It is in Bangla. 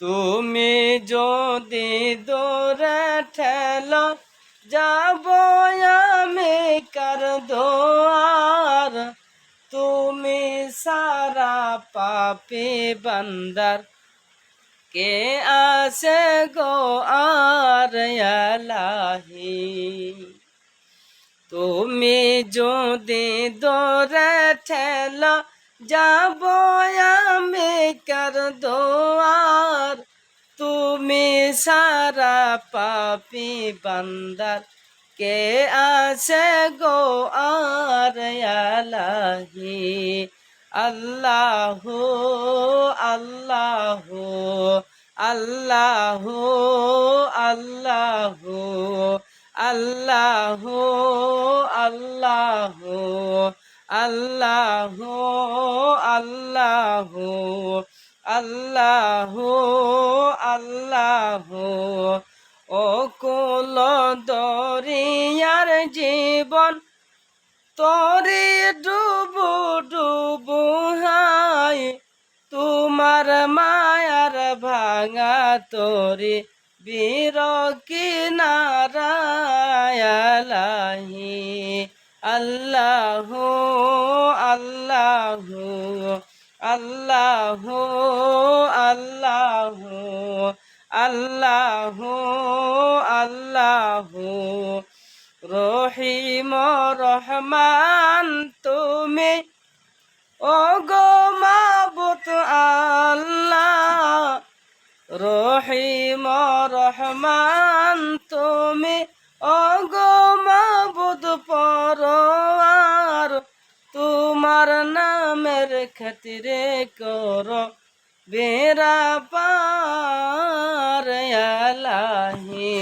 তুমি যদি দৌড়ে ঠেল যাব আমি কার দোয়ার, তুমি সারা পাপি বান্দার কে আসে গো আর আলাহি। তুমি যদি দৌড়ে ঠেল যাব আমি কার দোয়ার, তুমি সারা পাপি বান্দার কে আসে গো আর আলাহি। আল্লাহু আল্লাহু আল্লাহু আল্লাহু আল্লাহু আল্লাহু আল্লাহু আল্লাহু আল্লাহু আল্লাহু। ও কুল দরিয়ার জীবন তরি ডুবু ডুবু হাই, তোমার মায়ার ভাঙা তরি বীর কিনারায় আলাহি। আল্লাহু আল্লাহু আল্লাহু আল্লাহু আল্লাহু আল্লাহু। রহিম রহমান তুমি ওগো মাবুদ আল্লাহ, রহিম রহমান তুমি ওগো মাবুদ পরওয়ার, তোমার নামের খাতিরে করো বেড়া পার আলাহি।